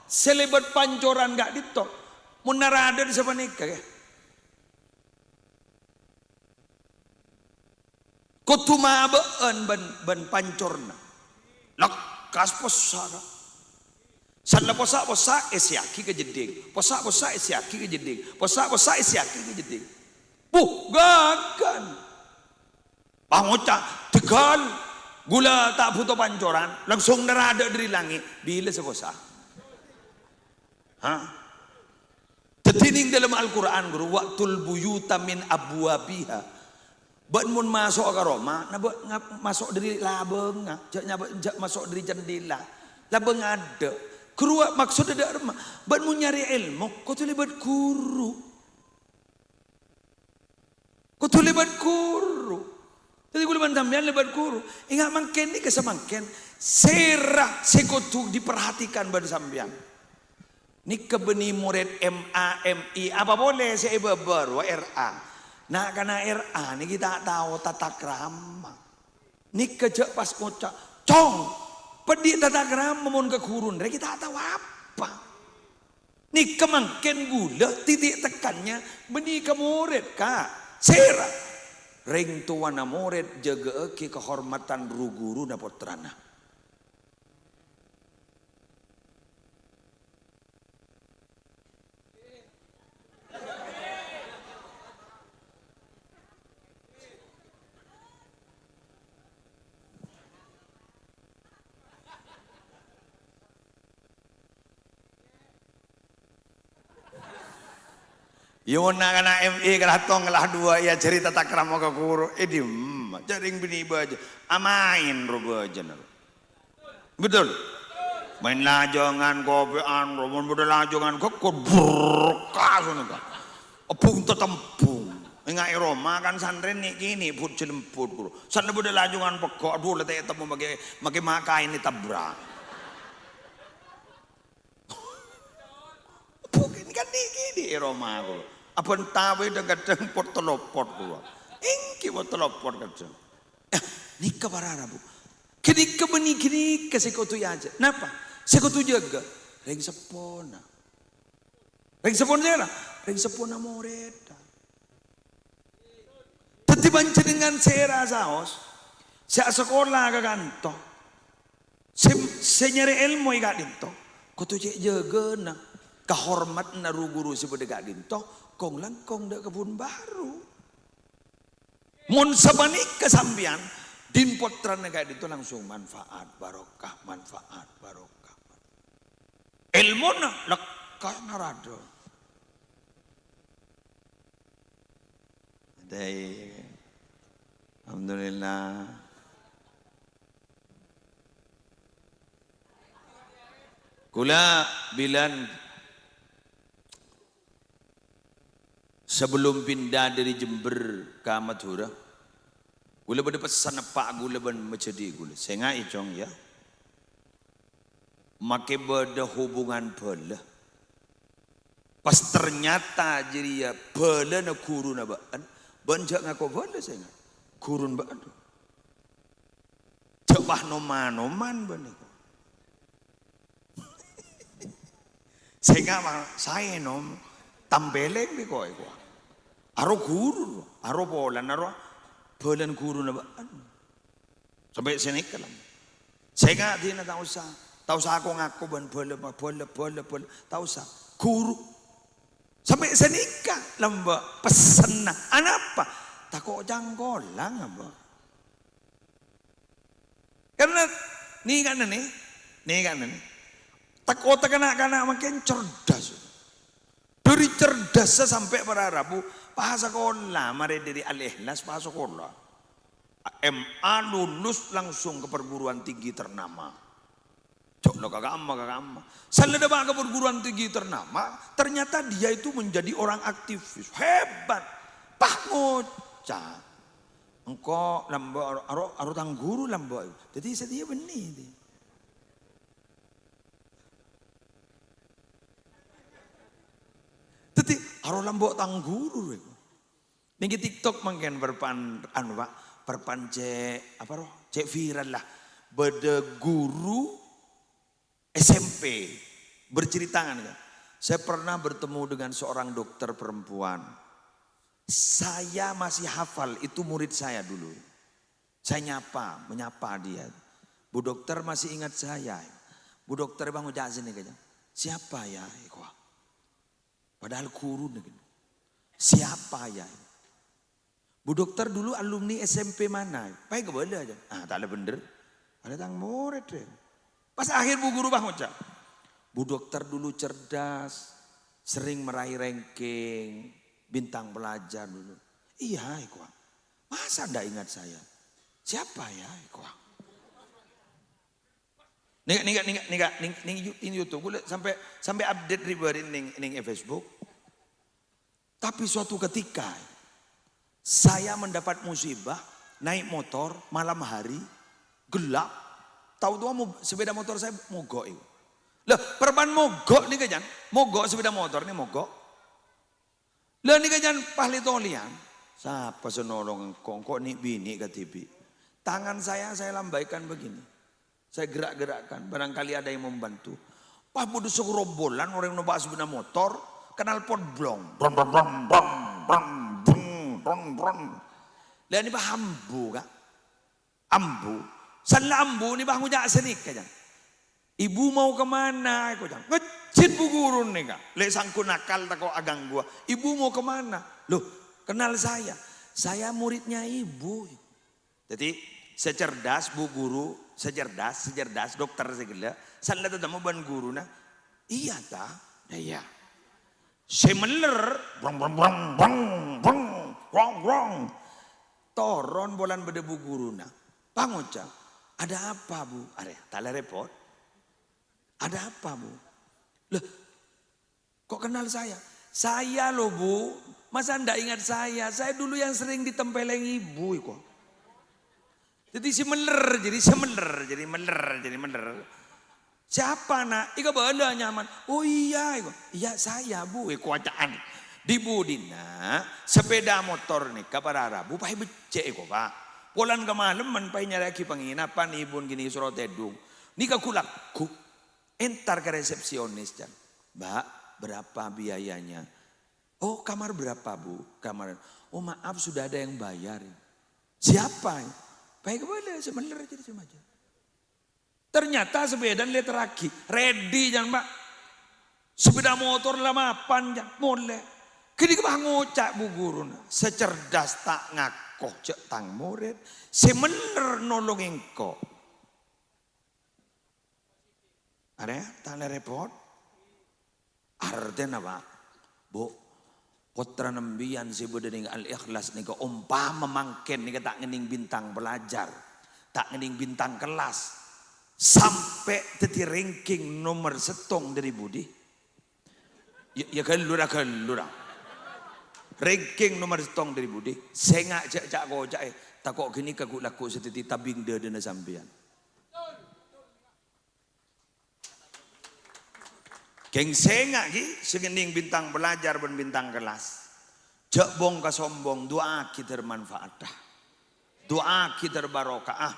Selebat pancoran gak ditok. Munarada di siapa nikah ya. Kutuma ban pancorna. Lakas posara. Sanna posa esyaki ke jeding. Posa esyaki ke jeding. Posa esyaki ke jeding. Gagan. Pangoca tegal. Gula tak butuh pancoran. Langsung nerada dari langit. Bila seposa. Tetining dalam Al-Quran guru. Waktul buyuta min abwabiha. Ban mun masuk ke Roma. Masuk dari labeng. Masuk dari jendela. Labeng ada. Keruak maksud ada rumah. Ban mun nyari ilmu. Kau tu lebat guru. Kau tu lebat guru. Jadi gue lebat sampean lebat guru. Ingat mangken ni kesemangken. Serah sekotu diperhatikan pada sampean. Ni kebeni murid MAMI. Apa boleh saya baru RA. Nah karena RA ni kita tahu tata krama. Ni kejak pas ngocak. Cong. Pedi tata krama mun ke gurun. Kita tahu apa. Ni kemangken gula titik tekannya. Beni ke murid kak. Serah. Ring tuana murid jaga ke kehormatan guru na putrana. Yun na kana ME kalatong kalah dua ya cerita tak kramo ke guru. Edim jaring bini baja amain robaja na. Betul. Main lajongan kopian robon budal lajongan kok berkas ka. Apung tetempung. Ngai Roma kan santren ni kini put jelemput guru. Sanne budal lajongan pekok dulu teh temu bagi makai ni tabra. Bukan kan ni kini Roma guru. Apa tahu dengan tempot telopot gua. Engki buat telopot kadang. Ni kabarara bu. Kini kebeni kini kesekutu aja. Napa? Sekutu jaga. Ring sepona. Ring sepona mana? Ring sepona moreda. Tetiban dengan sera saos. Sa sekolah ke kanto. Senyari ilmu ikat dinto. Kutu jaga na. Kehormat na guru sebut dekat dinto. Kong langkong dak kebun baru. Mun sabanik kesambian din potran negara itu langsung manfaat barokah. Ilmu na lekah narado. Dai. Alhamdulillah. Kula bilan sebelum pindah dari Jember ke Madura, gula pada pesan pak gula ban menjadi gula. Saya ngai cong ya, make beda hubungan bela. Pas ternyata jadi ya bela na guru na baan, banjak ngako bela saya ngai gurun baan. Coba noman bani. Saya ngai saya nom tambeleng di koi ko. Aro guru, aro bolan, aro bolan guru na baan. Sampai sini kalam. Saya nggak di na tahu sa ako ngaku ban bola, tahu sa guru. Sampai sini ka lamba pesan na. Anapa? Tako janggolang apa? Karena ni kan ni. Tako takana makin cerdas. Dari cerdas sampai para Rabu, bahasa sekolah, mari dari Al-Ikhlas bahasa sekolah. MA lulus langsung ke perguruan tinggi ternama. Cok lo kagak amma. Saya dapat ke perguruan tinggi ternama, ternyata dia itu menjadi orang aktivis. Hebat. Pak ngoca. Engkau lamba aro tang guru lamba. Jadi sedia benih. Jadi aro lambok tang guru. Niki TikTok mungkin berpan pak perpance apa roh cek viral lah beda guru SMP berceritakan kan. Saya pernah bertemu dengan seorang dokter perempuan. Saya masih hafal itu murid saya dulu. Saya menyapa dia. Bu dokter masih ingat saya. Bu dokter bang ujak sini kayaknya. Siapa ya? Padahal guru nih. Siapa ya? Bu dokter dulu alumni SMP mana? Baik ke boleh aja. Ah tak ada bener. Ada tang murid deh. Pas akhir bu guru bang ujak. Bu dokter dulu cerdas, sering meraih ranking bintang pelajar dulu. Iya, masa ndak ingat saya? Siapa ya, Ning YouTube, gue sampai update ribuan ning Facebook. Tapi suatu ketika saya mendapat musibah, naik motor malam hari, gelap, tahu tuh sepeda motor saya mogok itu. Lah, perban mogok nih kan, mogok sepeda motor nih mogok. Lah nih kan pahlitolian, siapa senolong kok nih bini ke TV. Tangan saya lambaikan begini. Saya gerak-gerakkan, barangkali ada yang membantu. Pas bodoh serombolan orang yang ngebahas sepeda motor, kenal pot blong. Brong, brong, brong, brong, brong, brong, brong. Lah ini bah ambu kak. Ambu. Salah ambu ini bah ngujak senik aja. Ibu mau kemana? Aku bilang, ngecit bu guru nih kak. Lek sangku nakal tak kau agang gua. Ibu mau kemana? Loh, kenal saya. Saya muridnya ibu. Jadi secerdas bu guru, secerdas dokter segala. Salah tetemu ban guru nah. Iya ta? Iya. Semeler, brong brong brong brong brong brong brong. Toron bolan beda bu guru nah. Pangucap, ada apa bu? Ada, tak ada repot. Ada apa bu? Loh, kok kenal saya? Saya loh bu, masa ndak ingat saya? Saya dulu yang sering ditempeleng ibu kok. Jadi jadi meler. Siapa nak? Ika bala nyaman. Oh iya, iya saya bu. Kuacaan di budina sepeda motor nih kaparara bu pakai becek kok pak. Polan kemalaman pakai nyaraki penginapan ibun gini surat edung. Nika kulakku. Entar ke resepsionis kan, Mbak berapa biayanya? Oh kamar berapa bu? Kamar. Oh maaf sudah ada yang bayar. Siapa? Baik boleh sebenernya jadi semacam. Ternyata sepeda lihat lagi, ready jangan Mbak. Sepeda motor lama panjang, boleh. Kini kebah ngocak bu guru, secerdas tak ngakoh cek tang murid, sebener nolong engkau. Ada ya? Tanda repot. Artinya apa? Bu, putra nembian si bude ning al-ikhlas nih umpama memangken nih tak ngening bintang belajar, tak ngening bintang kelas, sampai teti ranking nomor setong dari budi. Ya kelura. Ranking nomor setong dari budi. Saya ngak cak kocak tak kok gini kaguk laku setiti tabing dana sambian. Geng sengak ki segening bintang belajar dan bintang kelas. Jak bong ka sombong doa kita bermanfaat. Doa kita berbarokah.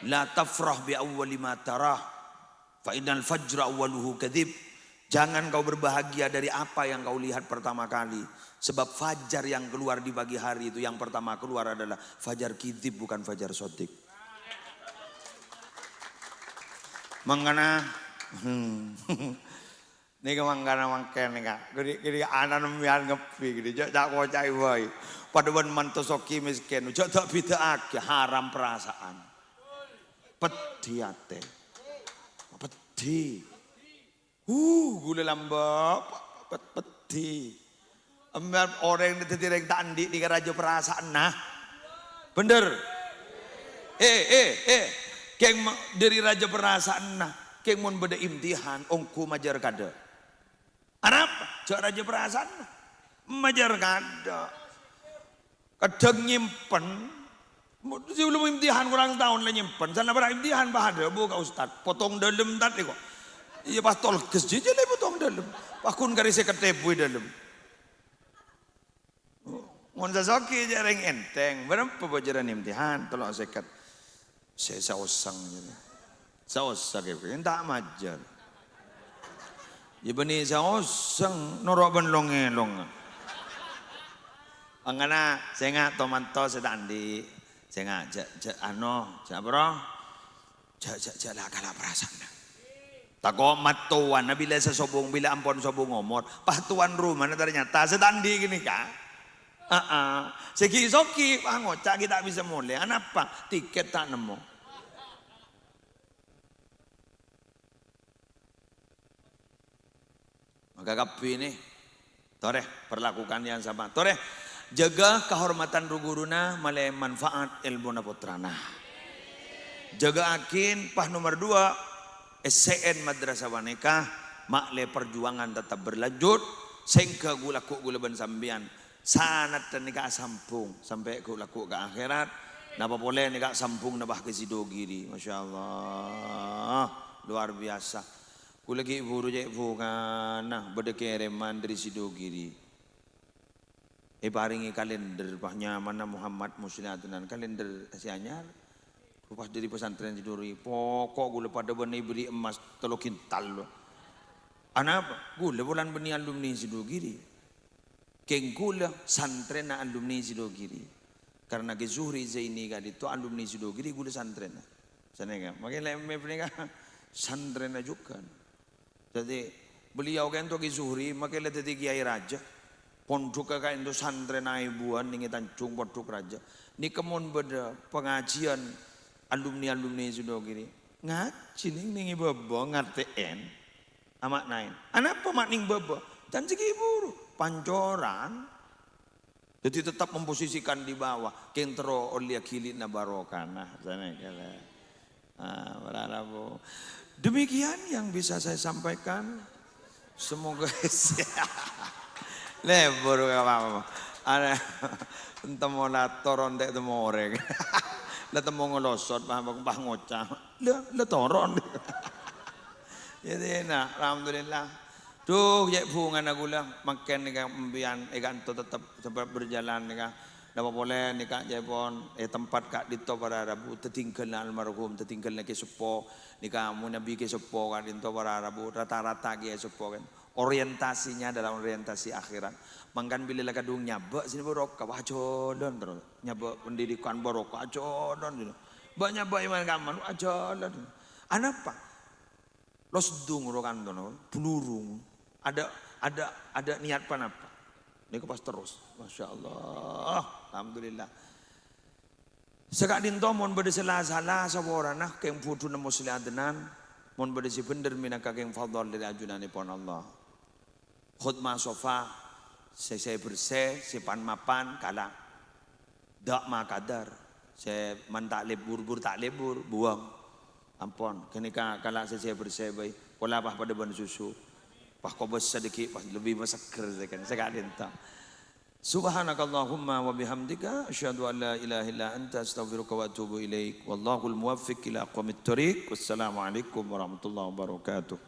La tafrah bi awwali ma tarah. Fa innal fajra awwaluhu kadzib. Jangan kau berbahagia dari apa yang kau lihat pertama kali. Sebab fajar yang keluar di pagi hari itu yang pertama keluar adalah fajar kadzib bukan fajar sodik. Mangana nih kemangkana mangken nih kak, kiri anak nemian ngepi gitu, jak kocai boy, pada ban mantosoki miskin, jak tak bida ake haram perasaan, pedih ate, pedih, gula lambak, pedih, orang yang tidak tandi di raja perasaan nah, bener, keng dari raja perasaan nah, keng mun beda imtihan, ongku majar kada. Apa? Cak raja perasaan majar kada. Kadang nyimpen sebelum imtihan kurang tahun lah nyimpen. Sana berapa imtihan bahada buka ustad. Potong dalam tadi kok. Iya pas tolkes jadi potong dalam. Pakun garisnya ketepu dalam. Mun sasoki jarang enteng, berapa bojaran imtihan tolong sekat. Saya saosang gitu. Saosang gitu, tak majar. Ya bani saosang noroban longelong. Angana saya nggak tomanto sedandi, saya nggak ano, siapa bro? Lah kalah perasaan. Tako matuan na bila sa sobong bila ampon sobong omor pahtuan rumah na ternyata sedandi gini ka segi soki pangocak kita bisa mulai apa tiket tak nemu maka kapi ini tore perlakukan yang sama tore jaga kehormatan guruna malay manfaat ilmu na putrana jaga akin pah nomor 2 SCN Madrasah Waneka makle perjuangan tetap berlanjut sehingga gulaku gulaban sambian sanat dan nikah sampung sampai gulaku ke akhirat napa boleh nikah sampung nabah ke Sidogiri Masya Allah luar biasa ku lagi buru je bukan nah berdekereman dari Sidogiri paringi kalender pahnya mana Muhammad Musliatunan kalender asianyar pas dari pesantren Sidogiri pokok gula pada benih beri emas telo kintal anak apa gula bulan benih alumni Sidogiri keng gula santren na alumni Sidogiri karena ke Zuhri Zaini kan itu alumni Sidogiri gula santren sana kan makanya mereka santren juga jadi beliau kan tuh ke Zuhri makanya tadi Kiai Raja pondok kan itu santren aibuan nih Tanjung pondok Raja ni kemun beda pengajian alumni Sidogiri ngaji ning bebo ngarteen amak nain anak apa mak ning bebo dan segi buru pancoran jadi tetap memposisikan di bawah kentro olia kilit na barokana sana kala berharap demikian yang bisa saya sampaikan semoga lebur apa ada entah toron dek temorek lah temu ngolosot pah ngocah lah toron jadi nah alhamdulillah tuh ya bungan aku lah makan nika membian kanto tetap berjalan nika dapat boleh nika japon tempat kak dito para rabu tertinggal na almarhum tertinggal na kesupo nika mu nabi kesupo kan dito para rabu rata-rata ke supo kan orientasinya dalam orientasi akhirat mangkan bila laka dung nyabak sini barokah wajolan terus nyabak pendidikan barokah wajolan banyak iman kaman wajolan anak apa los dung rokan dono pelurung ada niat panapa ini pas terus Masya Allah alhamdulillah sekak dinto mon bade salah saborana keng putu na musliadenan mon bade si bener minaka keng fadhal dari ajunan pon Allah khutbah sofa saya bersih sipan mapan kala dak makadar saya mantak lebur tak lebur buang ampon kenika kala saya bersih baik pola pah pada ban susu pah kobos sedikit pas lebih masaker kan saya kadenta subhanakallahumma wa bihamdika asyhadu an la ilaha illa anta astaghfiruka wa atubu ilaik wallahul muwaffiq ila aqwamit thoriq wassalamu alaikum warahmatullahi wabarakatuh